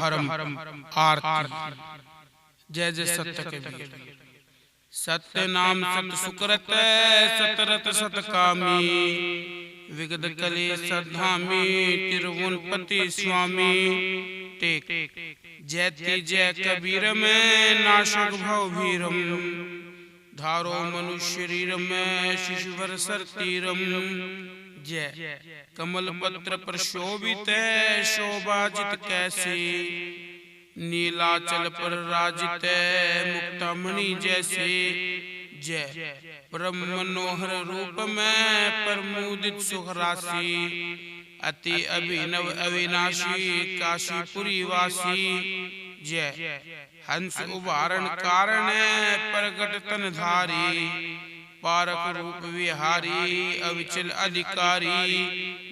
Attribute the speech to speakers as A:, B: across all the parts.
A: प्रहरम आरती। जय जय सत्य कबीर। सत्य नाम सत सुकृत सतरत सतकामी, विगत कले सद्धामी तिरुवनपति स्वामी। टेक। जयति जय कबीर में नाशक भव भीरम, धारो मनुष्य शरीर में शिशुवर सर तीरम। जय। कमल पत्र पर शोभित शोभाजित कैसे, नीलाचल पर राजित मुक्तामणि जैसे। जय। परम मनोहर रूप में प्रमुदित सुख राशि, अति अभिनव अविनाशी काशीपुरी वासी। जय। हंस उभारण कारण प्रगट तन धारी, पारक रूप विहारी अविचल अधिकारी।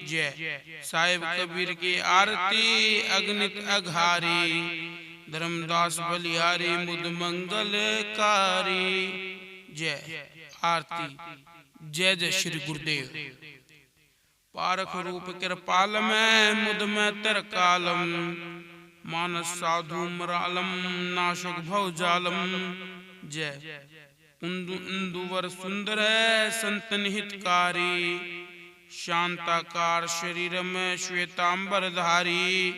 A: जय। साहिब कबीर की आरती अगणित अघारी, धर्मदास बलिहारी मुद मंगलकारी। जय। आरती। जय जय श्री गुरुदेव। पारक रूप कृपाल में मुद में तरकालम, मानस साधु मरालम नाशक भव जालम। जय। इंदुवर सुंदर है संतन हितकारी, शांताकार शरीर में श्वेतांबर धारी।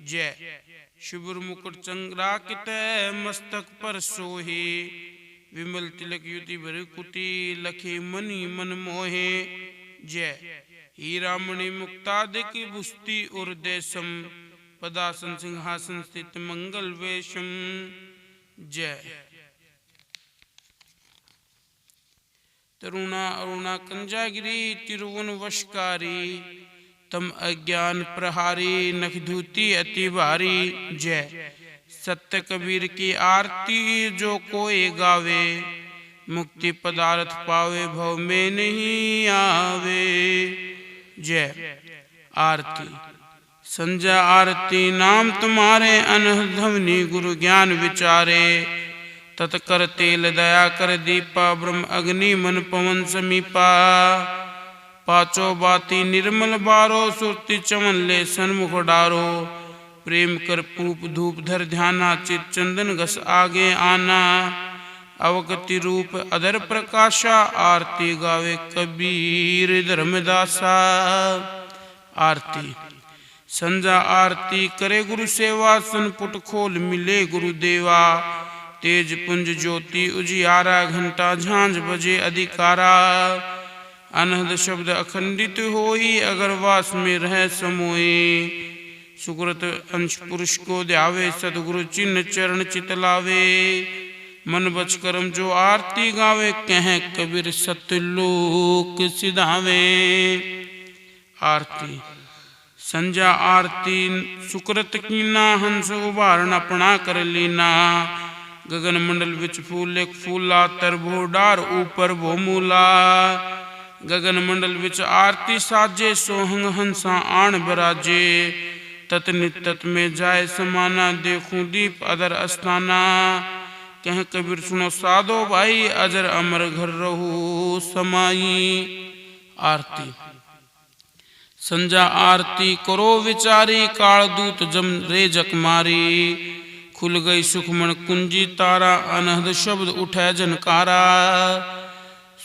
A: जय। शुभ्र मुकुट चंद्राकित मस्तक पर सोहे, विमल तिलक युति भरकुटी लखे मणि मन मोहे। जय। हीरा मणि मुक्तादिक बुस्ती और देशम, पदासन सिंहासन स्थित मंगल वेशम। जय। तरुणा अरुणा कंजागिरी तिरुवन वशकारी, तम अज्ञान प्रहारी नखधूति अति भारी। जय। सत्य कबीर की आरती जो कोई गावे, मुक्ति पदार्थ पावे भव में नहीं आवे। जय। आरती। संजय आरती नाम तुम्हारे अनहध्वनि गुरु ज्ञान विचारे, तत्कर तेल दया कर दीपा ब्रह्म अग्नि मन पवन समीपा। पाचो बाती निर्मल बारो सुरति चमन ले सन्मुख डारो, प्रेम कर पूप धूप धर ध्याना चित चंदन घस आगे आना। अवगति रूप अधर प्रकाशा आरती गावे कबीर धर्मदासा। आरती। संजा आरती करे गुरु सेवा, सनपुट खोल मिले गुरुदेवा। तेज पुंज ज्योति उजियारा, घंटा झांझ बजे अधिकारा। अनहद शब्द अखंडित होई, अगरवास में रह समोई। सुकृत अंश पुरुष को ध्यावे, सदगुरु चिन्ह चरण चितलावे। मन बच करम जो आरती गावे, कह कबीर सतलोक सिधावे। आरती। संजा आरती सुकृत कीना, हंस उबारण अपना कर लीना। गगन मंडल विच फूल एक फूला, तरभो डार ऊपर भो मूला। गगन मंडल विच आरती साजे, सोहंग हंसा आण बराजे। तत नित तत में जाय समाना, देखूं दीप अदर अस्ताना। कह कबीर सुनो साधो भाई, अजर अमर घर रहू समाई। आरती। संजा आरती करो विचारी, काल दूत जम रेजक मारी। खुल गई सुखमण कुंजी तारा, अनहद शब्द उठे जनकारा।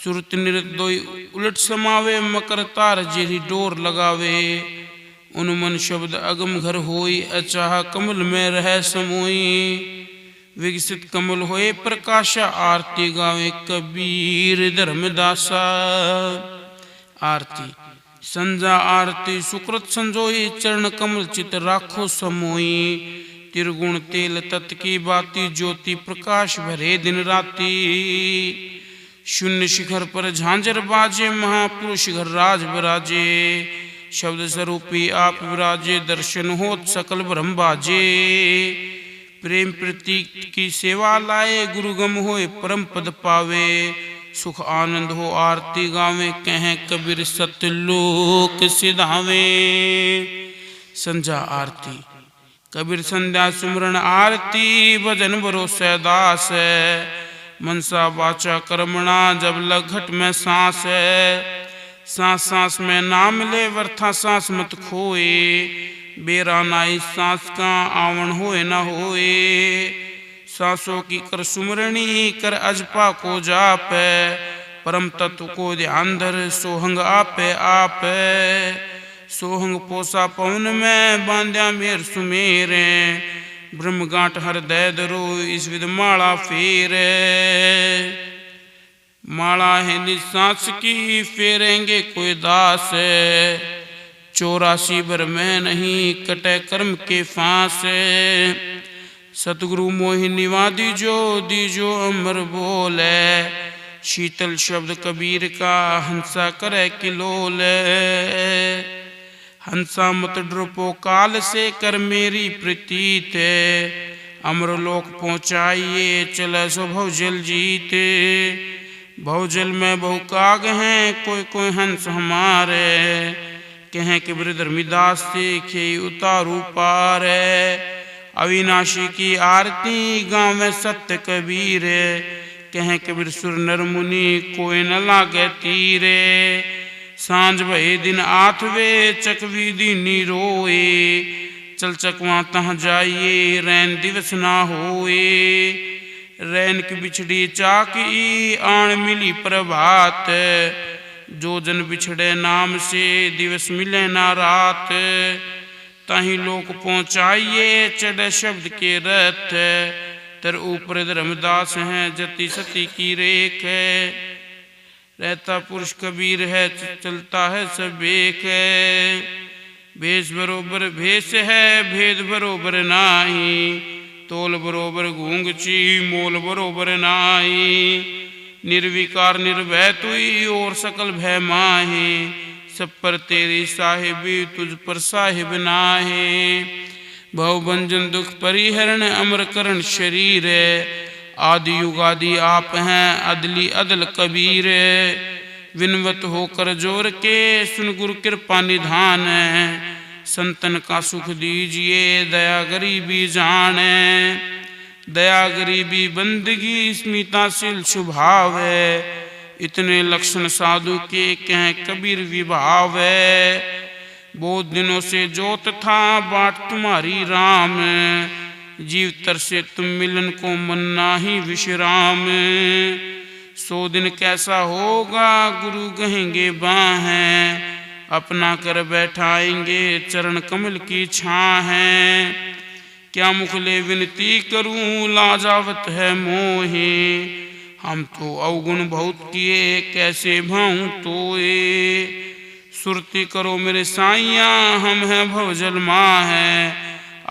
A: सुरत निर्दोय उलट समावे, मकर तार जेरी डोर लगावे। उन्मन शब्द अगम घर होई, अचाह कमल में रह समोई। विकसित कमल होए प्रकाशा, आरती गावे कबीर धर्मदासा। आरती। संजा आरती सुकृत संजोई, चरण कमल चित राखो समोई। तिरगुण तेल तत् की बाती, ज्योति प्रकाश भरे दिन राती। शून्य शिखर पर झांझर बाजे, महापुरुष घर राज बराजे। शब्द स्वरूपी आप विराजे, दर्शन होत सकल ब्रह्म बाजे। प्रेम प्रतीक की सेवा लाए, गुरुगम होए परम पद पावे। सुख आनंद हो आरती गावे, कह कबीर सतलोक सिधावे। संजा आरती। कबीर संध्या सुमरण आरती, भजन भरोसे दास। मनसा वाचा कर्मणा, जब लघट में सांस है। सांस सांस में नाम ले, वरथा सांस मत खोए। बेरा नाई सांस का आवण होए न होए। सांसों की कर सुमरणी कर अजपा को जाप, परम तत्व को ध्यान धर सोहंग आपे आप। सोहंग पोसा पवन में बांध्या मेर सुमेरे, ब्रह्म गांठ हृदय धरो इस विध माला फेरे। माला है निसांस की फेरेंगे कोई दास, 84 बर में नहीं कटे कर्म के फांस। सतगुरु मोहि निवा दीजो अमर बोले, शीतल शब्द कबीर का हंसा करे किलोल। हंसा मत डरो काल से कर मेरी प्रतीत, अमरलोक पहुँचाइए चले सो भवजल जीते। भवजल में बहु काग हैं कोई हंस हमारे, कहें कि धर्मीदास से खे उतारू पार। अविनाशी की आरती गाँव में सत्य कबीर, कहें कबीर सुर नर मुनि कोई न लागे तीरे। सांझ भये दिन आठवे चकवी दीनी रोए, चल चकवा तह जाइए रैन दिवस ना होए। रैन की बिछड़ी चाकी आण मिली प्रभात, जो जन बिछड़े नाम से दिवस मिले ना रात। ताही लोक पहुँचाइए चढ़े शब्द के रथ, तर ऊपर धर्मदास हैं जति सती की रेख। रहता पुरुष कबीर है चलता है सब एक है, भेष बरोबर भेष है भेद बरोबर नाही। तोल बरोबर गूंगची मोल बरोबर नाई। निर्विकार निर्भय तुई और सकल भय माहे, सब पर तेरी साहिबी तुझ पर साहिब नाहे। भवभंजन दुख परिहरण अमर करण शरीर, आदि युगादि आप हैं अदली अदल कबीर। विनवत होकर जोर के सुन गुरु कृपा निधान, संतन का सुख दीजिए दया गरीबी जाने। दया गरीबी बंदगी स्मिताशील स्वभाव है, इतने लक्षण साधु के कहें कबीर विभाव है। बहुत दिनों से जोत था बाट तुम्हारी राम, जीव तर से तुम मिलन को मन्ना ही विश्राम। 100 दिन कैसा होगा गुरु कहेंगे बाहें, अपना कर बैठाएंगे चरण कमल की छाहें। क्या मुखले विनती करूं लाजावत है मोहे, हम तो अवगुण बहुत किए कैसे भाऊं तोए। सुरती करो मेरे साइया हम हैं भवजल माहें,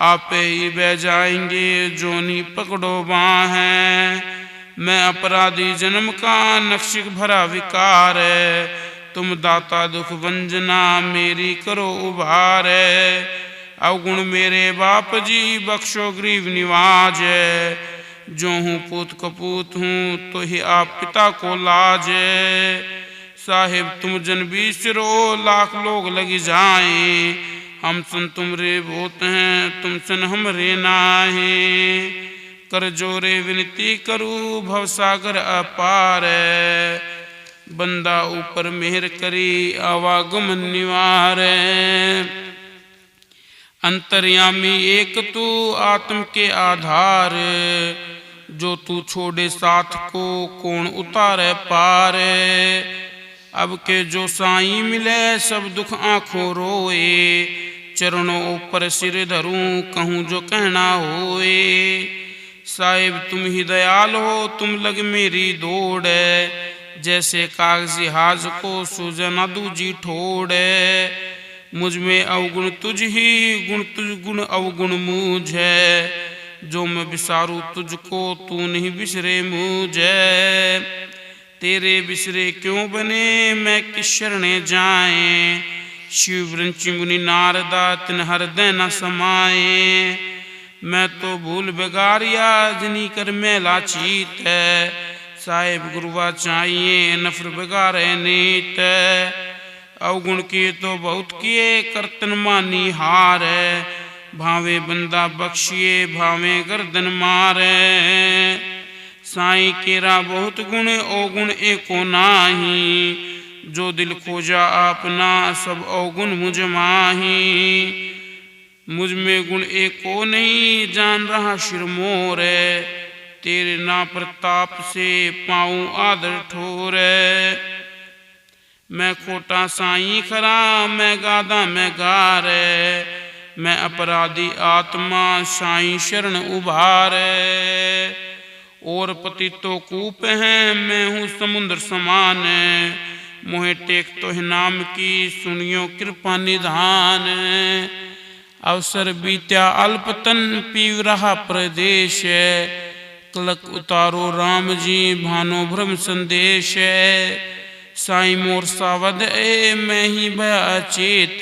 A: आपे ही बह जाएंगे जोनी पकड़ो बाहें। मैं अपराधी जन्म का नक्शिक भरा विकार, तुम दाता दुख वंजना मेरी करो उबार। अवगुण मेरे बाप जी बख्शो ग्रीव निवाज, जो हूँ पूत कपूत हूँ तो ही आप पिता को लाज। साहिब तुम जन बिसरो लाख लोग लग जाएं, हम सन तुमरे भूत हैं तुम सन हमरे नाहे। कर जोरे विनती करूँ भवसागर अपार, बंदा ऊपर मेहर करी आवागमन निवार। अंतर्यामी एक तू आत्म के आधार, जो तू छोड़े साथ को कौन उतारे पार। अब के जो साईं मिले सब दुख आँखों रोए, चरणों पर सिर धरूं कहूँ जो कहना होए। साहिब तुम ही दयाल हो तुम लग मेरी दौड़, जैसे कागजी हाज को सूजना दूजी ठोड़। मुझ में अवगुण तुझ ही गुण तुझ गुण अवगुण मुझ है, जो मैं बिसारूं तुझको तू नहीं बिसरे मुझे। तेरे बिसरे क्यों बने मैं किस शरणे जाए, शिव वृंची मुनि नारदा तिन हृदय न समाए। मैं तो भूल बेगारिया जिनी कर मेला चीत है, साहिब गुरुआ चाहिए नफर बेगारे नीत। अवगुण किए तो बहुत किए करतन मानी हार, भावे बंदा बख्शिए भावे गर्दन मारे। साईं केरा बहुत गुण अवगुण एको नाही, जो दिल खोजा आपना सब अवगुण मुझ माही। मुझ में गुण एको नहीं, जान रहा शिर मोर। तेरे ना प्रताप से पाऊं आदर ठोर। मैं खोटा साईं खरा, मैं गादा मैं गार। मैं अपराधी आत्मा, साईं शरण उभार। और पतितो कूप है, मैं हूँ समुद्र समान। मोहे टेक तो है नाम की, सुनियो कृपा निधान। अवसर बीत्या अल्पतन, पीव रहा प्रदेश। कलक उतारो राम जी, भानो भ्रम संदेश। साईं मोर सावध मैं ही भया अचेत।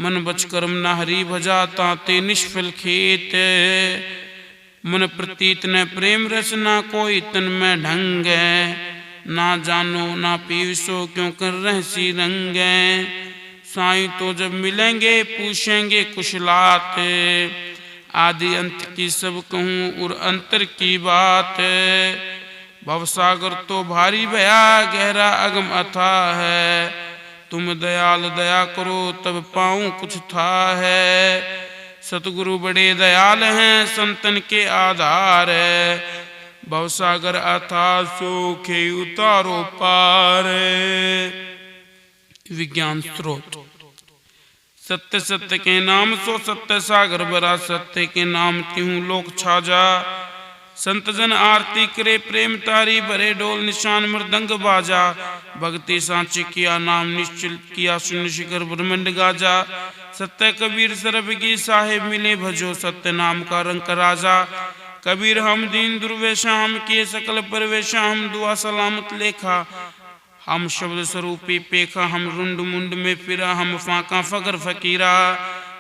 A: मन बच कर्म नाहरी भजा, ताते निष्फल खेत। मन प्रतीत न प्रेम रस, ना कोई तन में ढंग। ना जानो ना पीवसो, क्यों कर रहसी रंग। साईं तो जब मिलेंगे, पूछेंगे कुशलात। आदि अंत की सब कहूँ, और अंतर की बात। भवसागर तो भारी भया, गहरा अगम अथाह है। तुम दयाल दया करो, तब पाऊं कुछ था है। सतगुरु बड़े दयाल हैं, संतन के आधार। भवसागर अथाह, सोखे उतारो पार। विज्ञान स्रोत। सत्य सत्य के नाम सो सत्य सागर भरा, सत्य के नाम तिहूं लोक छाजा। संत जन आरती करे, प्रेम तारी भरे, डोल निशान मृदंग बाजा। भक्ति सांची किया, नाम निश्चल किया, शून्य शिखर ब्रह्मंड गाजा। सत्य कबीर सरब की साहेब मिले, भजो सत्य नाम का रंग राजा। कबीर हम दीन दुर्वेशा, हम किए सकल परवेशा। हम दुआ सलामत लेखा, हम शब्द स्वरूपी पेखा। हम रुंड मुंड में फिरा, हम फाका फकर फकीरा।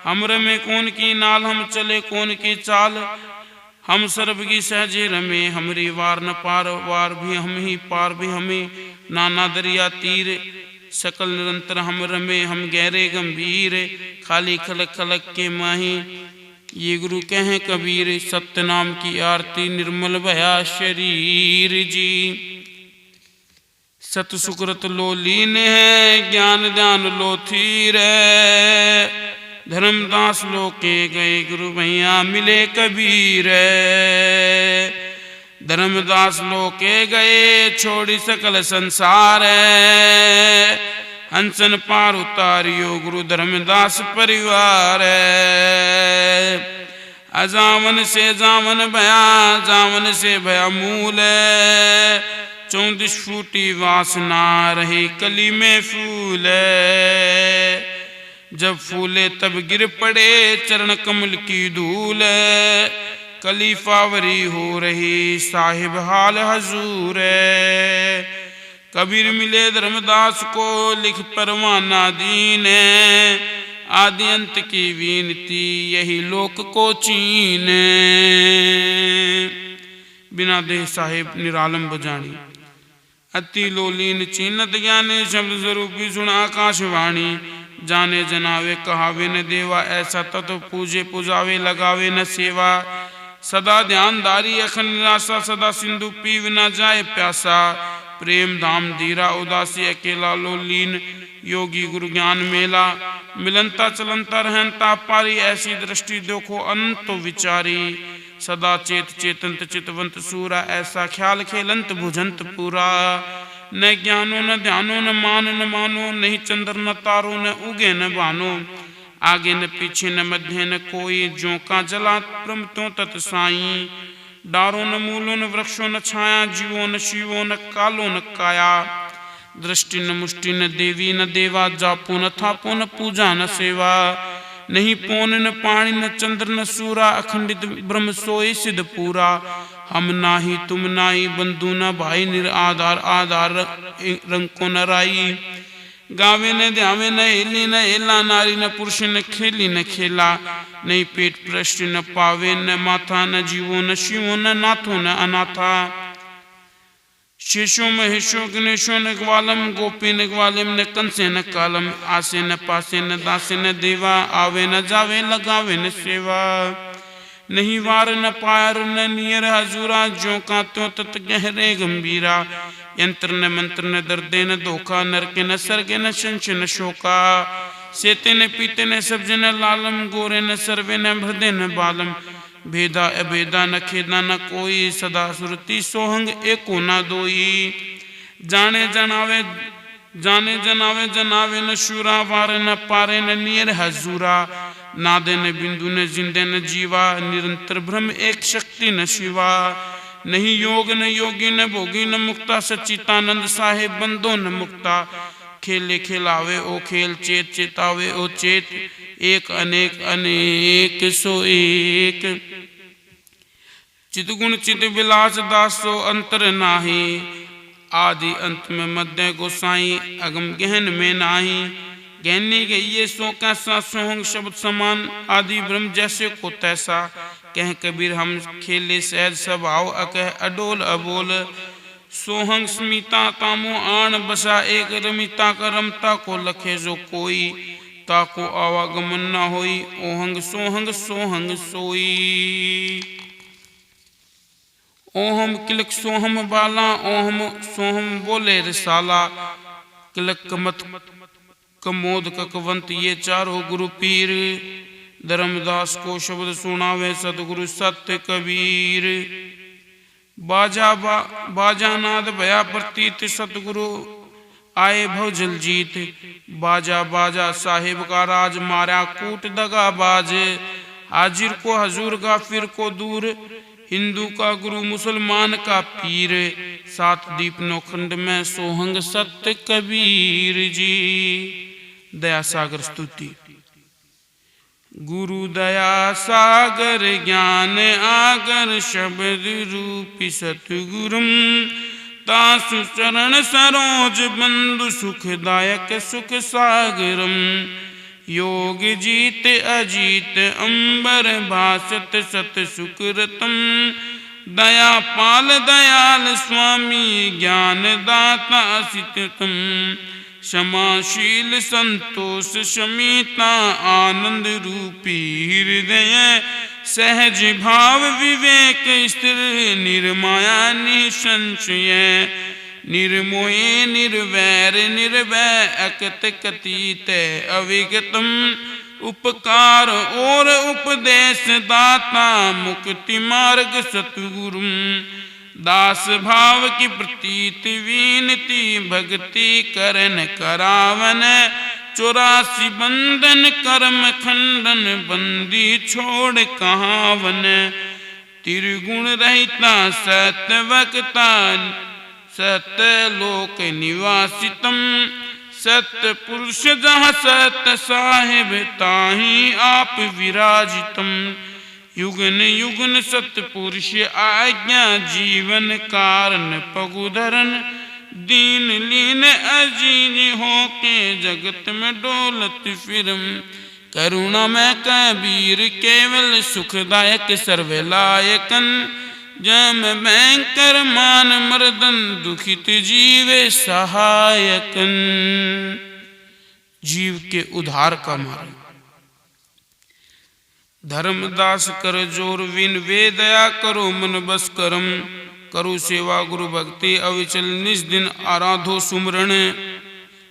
A: हम रमे कौन की नाल, हम चले कौन की चाल। हम सर्ब की सहजे रमे, हमरी वार न पार। वार भी हम ही, पार भी हमें। नाना दरिया तीर, सकल निरंतर हम रमे। हम गहरे गंभीर, खाली खलक खलक के माही। ये गुरु कहें कबीर, सत्य नाम की आरती, निर्मल भया शरीर जी। सत सुकृत लो लीन है, ज्ञान ध्यान लो थीर। धर्मदास लोके गए, गुरु भैया मिले कबीर। धर्मदास लोके गए, छोड़ी सकल संसार। हंसन पार उतारियो, गुरु धर्मदास परिवार। अजावन से जावन भया, जावन से भया मूल। 34 फूटी वासना, रही कली में फूल। जब फूले तब गिर पड़े, चरण कमल की धूल। कली फावरी हो रही, साहिब हाल हजूर। कबीर मिले धर्मदास को, लिख परवाना दीन। आदि अंत की विनती, यही लोक को चीन। बिना देह साहिब निरालम बजानी। अति लोलीन चीनत ज्ञाने, शब्द स्वरूपी सुन आकाशवाणी। जाने जनावे कहावे न देवा, ऐसा तत्व पूजे पुजावे लगावे न सेवा। सदा ध्यानदारी अखन निराशा, सदा सिंधु पीव न जाए प्यासा। प्रेम धाम धीरा उदासी, अकेला लोलीन योगी गुरु ज्ञान मेला। मिलनता चलनता रहनता पारी, ऐसी दृष्टि देखो अनंत विचारी। सदा चेत चेतंत चितवंत सूरा, ऐसा ख्याल खेलंत भुजंत पूरा। न ज्ञानो न ध्यानो, न मान न मानो। नहीं चंद्र न तारो, न उगे न भानो। आगे न पीछे न मध्य न कोई, जो का जला प्रम त्यों तत् साई। डारो न मूलो न वृक्षो न छाया, जीवो न शिवो न कालो न काया। दृष्टि न मुष्टि न देवी न देवा, जापो न थापो न पूजा न सेवा। नहीं पौन न पाणी न चंद्र न सूरा, अखंडित ब्रह्म सोई सिद्ध पूरा। हम नाही तुम नाही, बंधु न भाई, निराधार आधार रंग को न राई। गावे न ध्यावे न हेली न हेला, नारी न पुरुष न खेली न खेला। नहीं पेट प्रश्न न पावे न माथा, न जीवो न शिवो न नाथो न अनाथा। शेषो महेशो गणेशो न ग्वालम, गोपी न ग्वालिम न कंसे न कालम। आसे न पासे न दासे न देवा, आवे न जावे लगावे न सेवा। नहीं वार न पार न नियर हजूरा, जो का त्यों तत् गहरे गंभीरा। यंत्र न मंत्र न दर्दे न धोखा, नरके न सर्गे न संशय न शोका। सेते न पीते न सब जन लालम गोरे न सर्वे न हृदय न बालम भेदा अभेदा न खेदा न कोई सदा सुरती सोहंग एको न दोई जाने जनावे जनावे न शूरा वार न पारे न नियर हजूरा नादे न बिंदु न जिंदे न जीवा निरंतर ब्रह्म एक शक्ति न शिवा नहीं योग न योगी न भोगी न मुक्ता सच्चितानंद साहेब बंदो न मुक्ता खेले खिलावे ओ खेल चेत चेतावे ओ चेत एक अनेक अनेक सो एक चित गुण चित विलास दासो अंतर नाही आदि अंत में मध्य गोसाई अगम गहन में नाही गहनी के ये सो कैसा सोहंग शब्द समान आदि ब्रह्म जैसे को तैसा कह कबीर हम खेले सहज स्वभाव अकह अडोल अबोल सोहंग स्मिता तामो आन बसा एक रमिता का रमता को लखे जो कोई ताको आवागमन न होई ओहंग सोहंग सोहंग सोई ओहम किलक सोहम बाला ओहम सोहम बोले रिसाला किलक कमत कमोद ककवंत ये चारों गुरु पीर धर्मदास को शब्द सुनावे सतगुरु सत्य कबीर बाजा नाद भया प्रतीत सतगुरु आए भव जल जीत बाजा बाजा साहिब का राज मारा कूट दगा बाज हाजिर को हजूर गाफिर को दूर हिंदू का गुरु मुसलमान का पीर सात दीप नौखंड में सोहंग सत्य कबीर जी। दया सागर स्तुति। गुरु दया सागर ज्ञान आगर शब्द रूपी सतगुरुम तासु चरण सरोज बंधु सुखदायक सुख सागरम योग जीत अजीत अंबर भासत सत सुकृतम दया पाल दयाल स्वामी ज्ञान दाता सिततम क्षमाशील संतोष शमीता आनंद रूपी हृदय सहज भाव विवेक स्थिर निर्माया निसंशय निर्मोहे निर्वैर निर्भय अकत कतीत अविगतम उपकार और उपदेश दाता मुक्ति मार्ग सतगुरुम दास भाव की प्रतीत विनती भक्ति करन करावन 84 बंधन कर्म खंडन बंदी छोड़ कहावन त्रिगुण रहता सत्य वक्ता सत्य लोक निवासितम सत्य पुरुष जहाँ सत्य साहिब ताही आप विराजितम युगन युगन सत्य पुरुष आज्ञा जीवन कारण पगुधरन दीन लीन अजीज हो के जगत में डोलत फिरम करुणा में कबीर केवल सुखदायक सर्वलायकन जम बैंकर मान मर्दन दुखित जीवे सहायकन। जीव के उद्धार का मार्ग। धर्मदास कर जोर विन वे दया करो मन बस करम करो सेवा गुरु भक्ति अविचल निज दिन आराधो सुमरण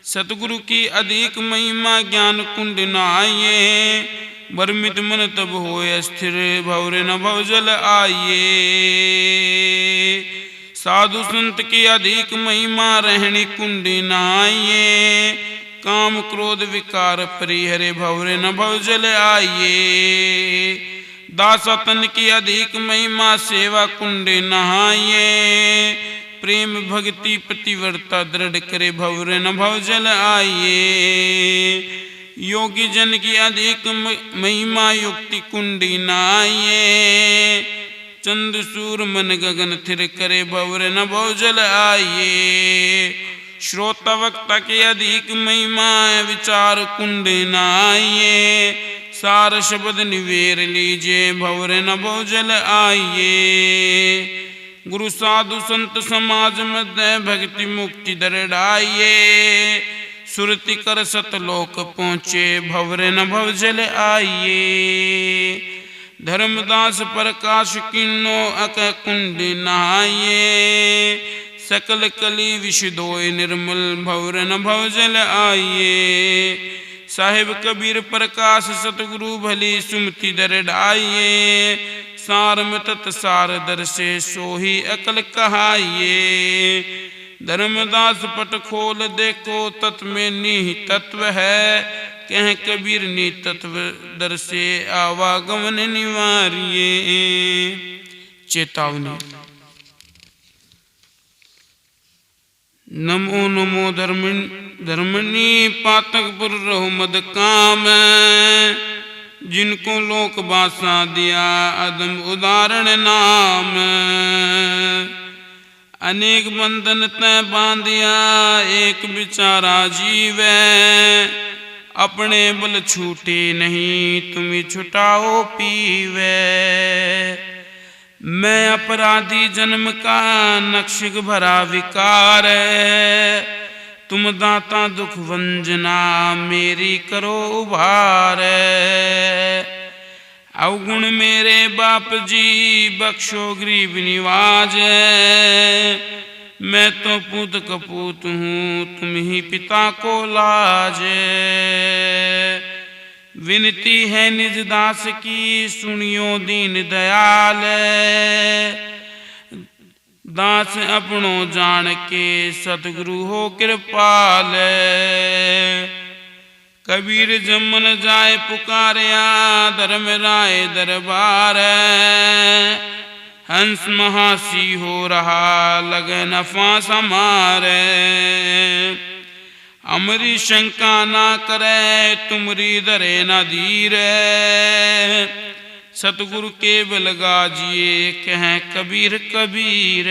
A: सतगुरु की अधिक महिमा ज्ञान कुंड नहाइए बर्मित मन तब होय स्थिर भवरे न भव जल आइए साधु संत की अधिक महिमा रहनी कुंड नहाइए काम क्रोध विकार परिहरे भवरे न भव जल आइए दासतन की अधिक महिमा सेवा कुंड नहाइए प्रेम भक्ति प्रतिवर्ता दृढ़ करे भवरे न भव जल आइए योगी जन की अधिक महिमा युक्ति कुंडी नहाइए चंद सूर मन गगन थिर करे भवरे न भव जल आइए श्रोता वक्ता की अधिक महिमा विचार कुंड नहाइए सार शब्द निवेर लीजिए भवरे न भव जल आइए गुरु साधु संत समाज मध्य भक्ति मुक्ति दरड़ाइए सुरति कर सतलोक पहुँचे भवरे न भव जल आइए धर्मदास प्रकाश किन्नो अक कुंड नहाइए सकल कली विषदोय निर्मल भवरे न भव जल आइए साहिब कबीर प्रकाश सतगुरु भली सुमति दर ढाइये, सार में तत्सार दर से सोही अकल कहाइये। धर्मदास पट खोल देखो तत् में नीह तत्व है, कह कबीर नी तत्व दर से आवागमन निवारिये। चेतावनी। नमो नमो धर्मनी पातक पुर रहो मद काम, जिनको लोक बासा दिया अदम उदाहरण नाम। अनेक बंधन तय बांधिया एक बिचारा जीवे, अपने बल छूटे नहीं तुम्हें छुटाओ पीवे। मैं अपराधी जन्म का नक्शिक भरा विकार, तुम दाता दुख वंजना मेरी करो उभार। अवगुण मेरे बाप जी बख्शो गरीब निवाज, मैं तो पूत कपूत हूँ तुम ही पिता को लाज। विनती है निज दास की सुनियो दीन दयाल, दास अपनो जान के सतगुरु हो कृपाल। कबीर जमन जाए पुकारिया धर्म राय दरबार, हंस महासी हो रहा लगे न फांस हमारे। अमरी शंका ना करे तुमरी दरे न धीर, सतगुरु के बल गाजिए कह कबीर कबीर।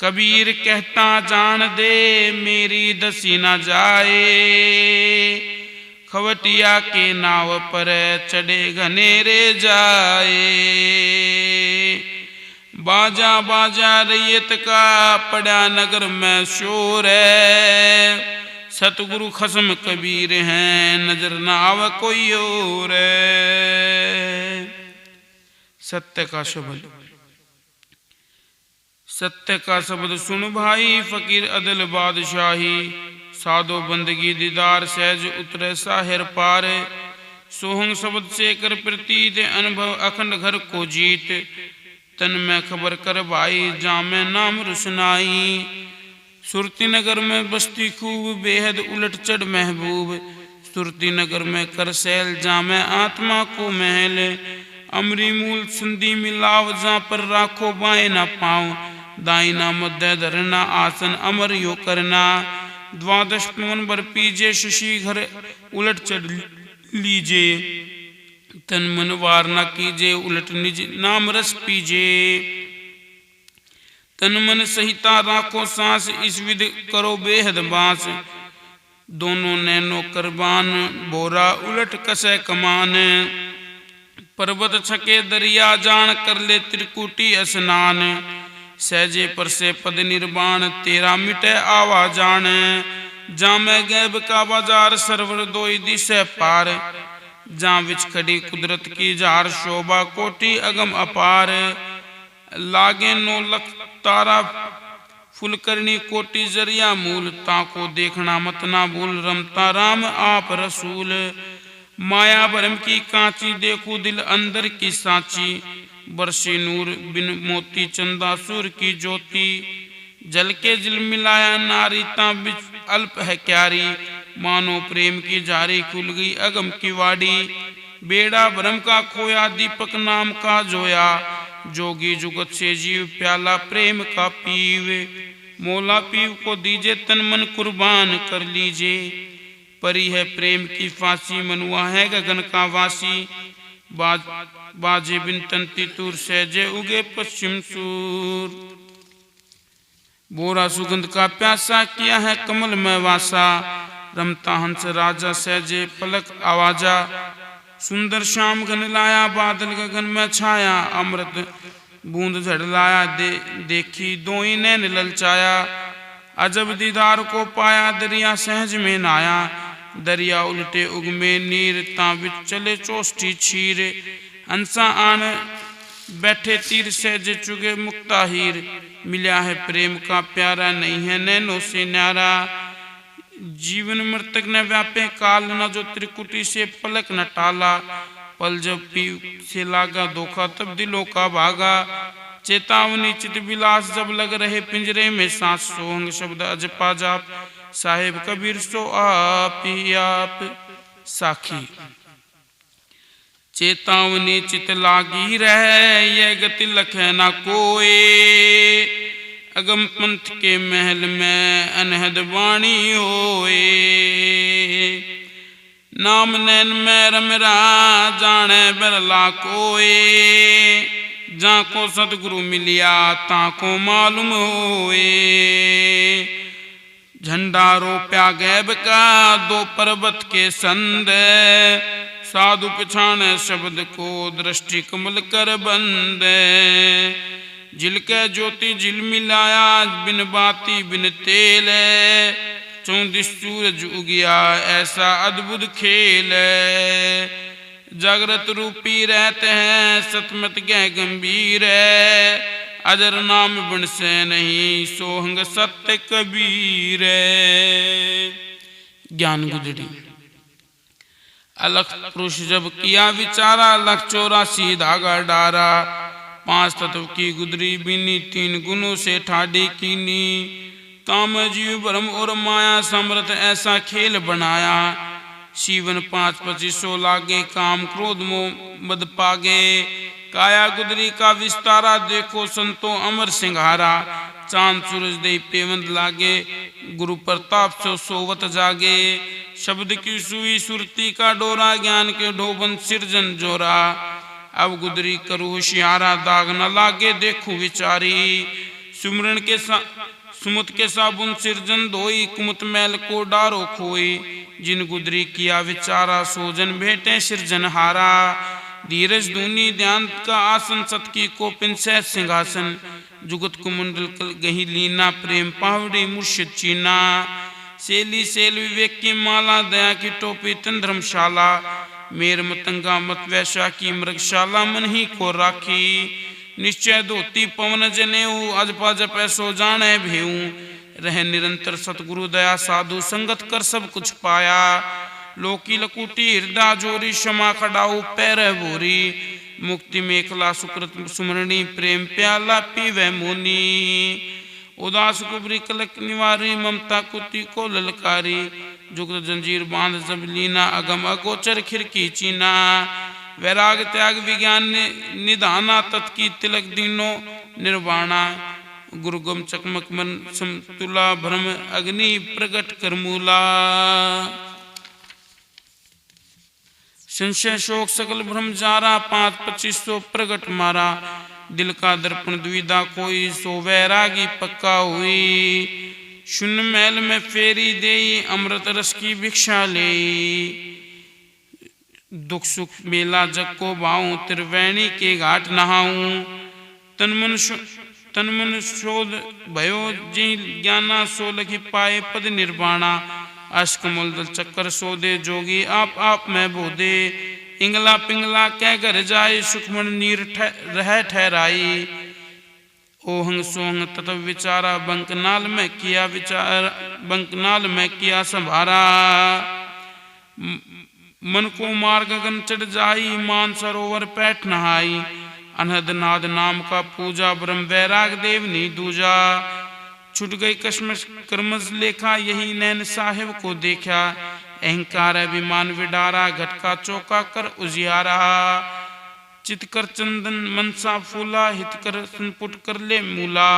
A: कबीर कहता जान दे मेरी दसी न जाए, खवटिया के नाव पर चढ़े घनेरे जाए। बाजा बाजा रैयत का पड़ा नगर में शोर है, सतगुरु खसम कबीर हैं नजर न आव कोई और। सत्य का शब्द। सत्य का शब्द सुन भाई फकीर अदल बादशाही, साधो बंदगी दीदार सहज उतरे साहिर पार। सोहंग शब्द से कर प्रतीत अनुभव अखंड घर को जीत, तन में खबर कर भाई जामे नाम रुशनाई। सुरती नगर में बस्ती खूब बेहद उलट चढ़ महबूब, सुरती नगर में कर सैल जामे आत्मा को महल। अमरी मूल संधि मिलाव जा पर राखो बाएं ना पाँव, दाइना मध्य धरना आसन अमर यो करना। द्वादश पवन बर पीजे शशि घर उलट चढ़ लीजे, तन मन वार न कीजे उलट निज नाम रस पीजे। तन मन सहिता राखो सांस इस विध करो बेहद बास, दोनों नैनो करबान बोरा उलट कसे कमान। पर्वत छके दरिया जान कर ले त्रिकुटी स्नान, सहजे पर से पद निर्वाण तेरा मिटे आवा जान। जामे गैब का बाजार सरवर दोई दिशे पार, जहाँ विच खड़ी कुदरत की जार शोभा कोटि अगम अपार। लागे 9 लख तारा फुलकर्णी कोटि जरिया मूल, ताको देखना मत ना भूल रमता राम आप रसूल। माया भरम की कांची देखू दिल अंदर की सांची, बरसी नूर बिन मोती चंदा सूर की ज्योति। जल के जिल मिलाया नारी ता बिच अल्प है क्यारी, मानो प्रेम की जारी खुल गई अगम की वाड़ी। बेड़ा भरम का खोया दीपक नाम का जोया, जोगी जुगत से जीव प्याला प्रेम का पीवे। मोला पीव को दीजे तन मन कुर्बान कर लीजे, परी है प्रेम की फांसी मनुआ है गगन का वासी। बाजे बिन तंती तूर सहजे उगे पश्चिम सूर, बोरा सुगंध का प्यासा किया है कमल में वासा। रमता हंस राजा सहजे पलक आवाजा, सुंदर श्याम घन लाया बादल गगन में छाया। अमृत बूंद झड़ लाया देखी दोई नैन ललचाया। अजब दीदार को पाया दरिया सहज में नाया, दरिया उल्टे उगमे नीर ता विच चले चोष्टी छीर। हंसा आन बैठे तीर सहज चुगे मुक्ता हीर, मिला है प्रेम का प्यारा नहीं है नैनों से न्यारा। जीवन मृतक न व्यापे काल, न जो त्रिकुटी से पलक न टाला। पल जब पी से लागा धोखा, तब दिलों का भागा। चेतावनी चित विलास, जब लग रहे पिंजरे में सांस। सोहंग शब्द अजपा जाप, साहेब कबीर सो आप ही आप। साखी चेतावनी चित लागी रहे, यह गति लखे ना कोई। अगम पंथ के महल में अनहद वाणी होए। नाम नैन में रमरा, जाने बिरला कोई। जाको सतगुरु मिलिया, ताको मालूम होए। झंडा रोप्या गैब का, दो पर्वत के संद। साधु पिछाने शब्द को, दृष्टि कमल कर बंद। जिलके ज्योति जिल मिलाया, बिन बाती बिन तेल। चौंदिस सूरज उगिया, ऐसा अद्भुत खेल। जागृत रूपी रहते हैं, सतमत गह गंभीर। अजर नाम बिन से नहीं, सोहंग सत्य कबीर। ज्ञान गुदड़ी अलख पुरुष जब किया विचारा, लख 84 धागा डारा। 5 तत्व की गुदरी बीनी, 3 गुणों से ठाडी कीनी। काम जीव भ्रम और माया, समर्थ ऐसा खेल बनाया। सीवन 5 25 लागे, काम क्रोध मोह मद पागे। काया गुदरी का विस्तारा, देखो संतो अमर सिंघारा। चांद सूरज दे पेवंद लागे, गुरु प्रताप से सोवत जागे। शब्द की सुई सुरती का डोरा, ज्ञान के ढोबन सिरजन जोरा। अब गुदरी करू होशियारा, दाग न लागे देखो विचारी। सुमरण के सुमुत के साबुन सिरजन धोई, कुमुत मैल को डारो खोई। जिन गुदरी किया विचारा, सोजन भेटे सिरजन हारा। धीरज धूनी ध्यान का आसन, सत की कोपिन से सिंहासन। जुगत कुमंडल कल गही लीना, प्रेम पावड़ी मुर्शिद चीना। सेली सेल विवेक की माला, दया की टोपी तन धर्मशाला। मेर मतंगा मत वैशा की, मृगशाला मन ही को राखी। निश्चय धोती पवन जनेऊ, अजपा जपै सो जाने भेऊ। रह निरंतर सतगुरु दया, साधु संगत कर सब कुछ पाया। लोकी लकुटी हृदय जोरी, क्षमा खड़ाऊ पैर बोरी। मुक्ति मेखला सुकृत सुमरणी, प्रेम प्याला पीवे मुनि। उदास कुबरी कलक निवारी, ममता कुति को ललकारी। जुगत जंजीर बांध जब लीना, अगम अगोचर खिड़की चीना। वैराग त्याग विज्ञान निधाना, तत्की तिलक दीनो निर्वाणा। गुरुगम चकमक मन समतुला, भ्रम अग्नि प्रगट कर मूला। संशय शोक सकल भ्रम जारा, 5 25 प्रगट मारा। दिल का दर्पण दुविधा कोई, सो वैरागी पक्का हुई। शून्य महल में फेरी देई, अमृत रस की भिक्षा ले। दुख सुख मेला जग को भाऊं, त्रिवेणी के घाट नहाऊं। तन मन शोध भयो, जी ज्ञाना सो लखी पाए पद निर्वाणा। अष्टकमल दल चक्कर सोदे, जोगी आप में बोधे। इंगला पिंगला कह घर जाए, सुखमन नीर रह ठहराई। ओहंग सोहंग तत्व विचारा, बंकनाल में किया विचार। बंकनाल में किया संभारा। मन को मार गगन चढ़ जाई, मान सरोवर पैठ नहाई। अनहद नाद नाम का पूजा, ब्रह्म वैराग देव नी दूजा। छुट गई कश्मश कर्मस लेखा, यही नैन साहिब को देखा। अहंकार अभिमान विडारा, घटका चौका कर उजियारा। चित कर चंदन मनसा फूला, हित कर संपुट कर ले मूला।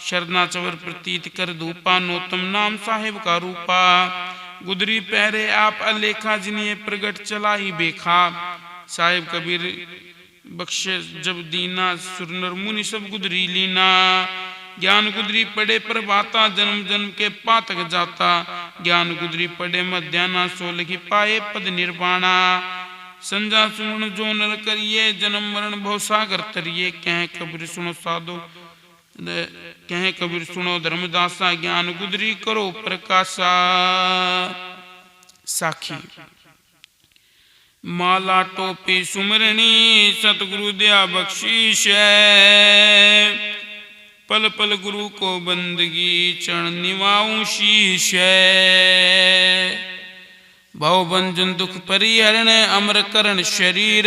A: शरना चवर प्रतीत कर धूपा, नोतम नाम साहिब का रूपा। गुदरी पहरे आप अलेखा, जिन्हें प्रगट चलाई बेखा। साहिब कबीर बख्शे जब दीना, सुरनर मुनि सब गुदरी लीना। ज्ञान गुदरी पड़े प्रभाता, जन्म जन्म के पातक जाता। ज्ञान गुदरी पड़े मध्याना, सो लखी पाए पद निर्वाणा। संजा सुमन जो नर करिए, जन्म मरण भव सागर तरिए। कह कबीर सुनो साधो, कह कबीर सुनो धर्मदासा। ज्ञान गुदरी करो प्रकाशा। साखी माला टोपी सुमरणी, सतगुरु दया बख्शीश। पल पल गुरु को बंदगी चरण निवाऊं शीश। भव बंजन दुख परिहरण अमर करण शरीर।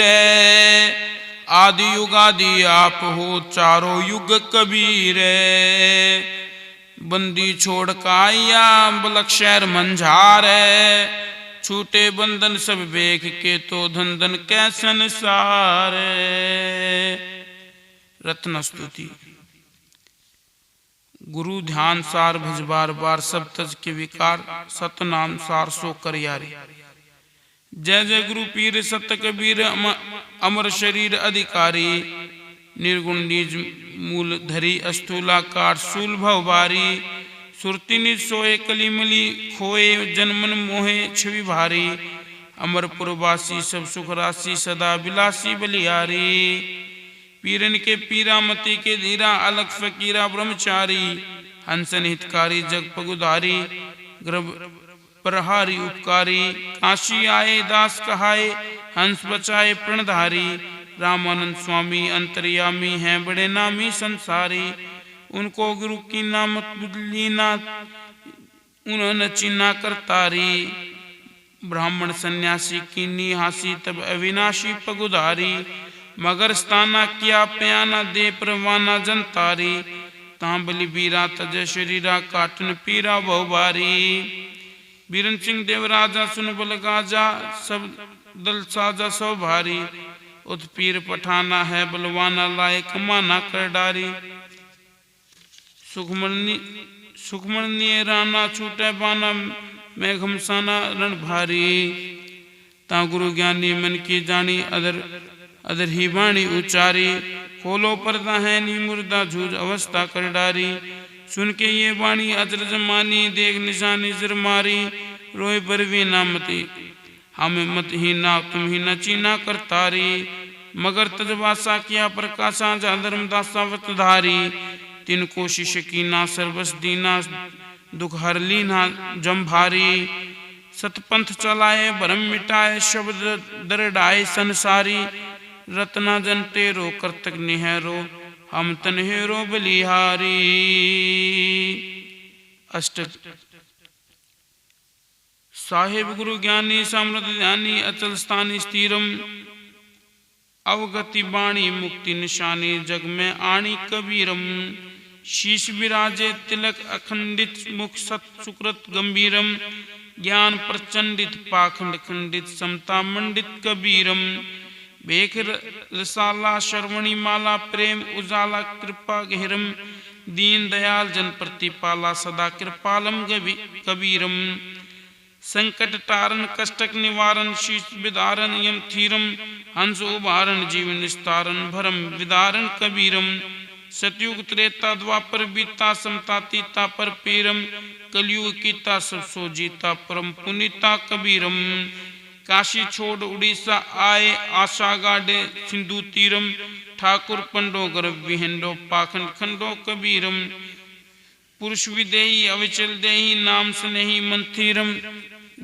A: आदि युगादि आप हो चारों युग कबीर। बंदी छोड़ काया बलक शहर मंझार। छूटे बंधन सब बेख के तो धन धन कै संसार। रत्न स्तुति। गुरु ध्यान सार भज बार बार सब तज के विकार सतनाम सार सो कर यारी। जय जय गुरु पीर सत कबीर अमर शरीर अधिकारी। निर्गुण निज मूल धरी स्थूलाकार शूल भव बारी। सुरति निज सोए कलिमली खोए जन्मन मोहे छवि भारी। अमरपुर वासी सब सुख राशि सदा बिलासी बलियारी। पीरन के पीरा मती के धीरा अलग फकीरा ब्रह्मचारी। हंसन हितकारी जग पगुधारी गर्भ प्रहारी उपकारी। काशी आए दास कहाए हंस बचाए प्रणधारी। रामानंद स्वामी अंतर्यामी हैं बड़े नामी संसारी। उनको गुरु की नामत बुदलीना उन्होंने चिन्ना करतारी। ब्राह्मण सन्यासी की निहासी तब अविनाशी पगुधारी। मगर स्थाना किया प्याना दे परवाना जनतारी। तांबली बीरा तज शरीरा काटन पीरा बहुबारी। बीरन सिंह देव राजा सुन बल गाजा सब दल साजा सौ भारी। उत पीर पठाना है बलवाना लाए कमाना कर डारी। सुखमणि राना छूटे बाना मैं घमसाना रण भारी। ता गुरु ज्ञानी मन की जानी अदर ही वाणी उचारी। खोलो पर्दा है नी मुर्दा झूझ अवस्था कर डारी। सुन के ये वाणी अजर जमानी देख निशानी जर मारी। रोए बरवी नामती हमें मत ही ना तुम ही न चीना करतारी। मगर तजवासा किया प्रकाशा जा धर्मदासा वत धारी। तिन कोशिश की ना सर्वस दीना दुख हर लीना जम्भारी। सतपंथ चलाए भरम मिटाए शब्द दरडाए संसारी। रत्ना जन तेरो कर्तक निहरो हम तनहेरो बलिहारी। अष्टक। साहेब गुरु ज्ञानी समृद्ध ध्यानी अचल स्थानी स्थिरम। अवगति बाणी मुक्ति निशानी जग में आणी कबीरम। शीश विराजे तिलक अखंडित मुख सत सुकृत गंभीरम। ज्ञान प्रचंडित पाखंड खंडित समता मंडित कबीरम। बेख रसाला श्रवणी माला प्रेम उजाला कृपा गहिरम। दीन दयाल जन प्रतिपाला सदा कृपालम कबीरम। संकट तारण कष्टक निवारण शीश विदारण यम थीरम। हंस उबारण जीवन निस्तारण भरम विदारण कबीरम। सतयुग त्रेता द्वापर बीता समता तीता पर पीरम। कलयुग कीता सब सो जीता परम पुनीता कबीरम। काशी छोड़ उड़ीसा आए आशा गाडे सिंधु तीरम। ठाकुर पंडो गर्भ विहंडो पाखंड खंडो कबीरम। पुरुष विदेही अविचल देही नाम स्नेही मंथीरम।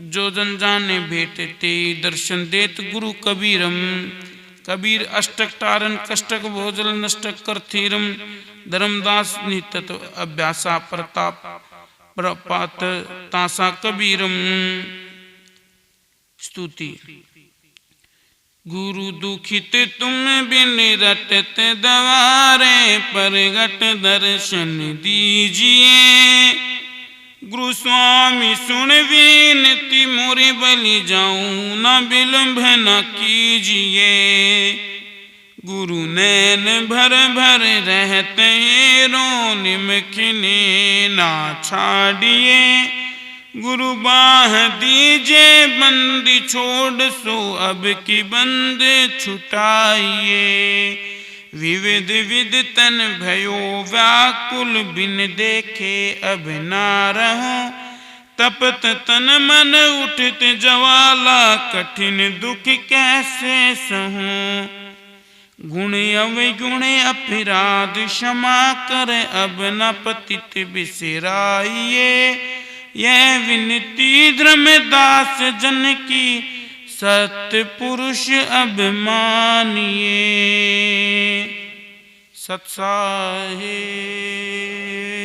A: जो जन जाने भेटे ते दर्शन देत गुरु कबीरम। कबीर अष्टक तारन कष्टक भोजल नष्टक करथीरम। धर्मदास नितत अभ्यासा प्रताप प्रपात तासा कबीरम। स्तुति। गुरु दुखित तुम बिन रटत दवारे परगट दर्शन दीजिए। गुरु स्वामी सुन विनती मोरे बलि जाऊं न विलंब न कीजिए। गुरु नैन भर भर रहते रो निमखिने ना छाड़िए। गुरु बाह दीजे बंदी छोड़ सो अब की बंद छुटाइए। विविध विध तन भयो व्याकुल बिन देखे अब ना रहो। तपत तन मन उठत ज्वाला कठिन दुख कैसे सहूं। गुण अवगुण अपराध क्षमा कर अब न पतित बिसराइए। यह विनती धर्मदास जन की सत्पुरुष अब मानिए। सत साहिब।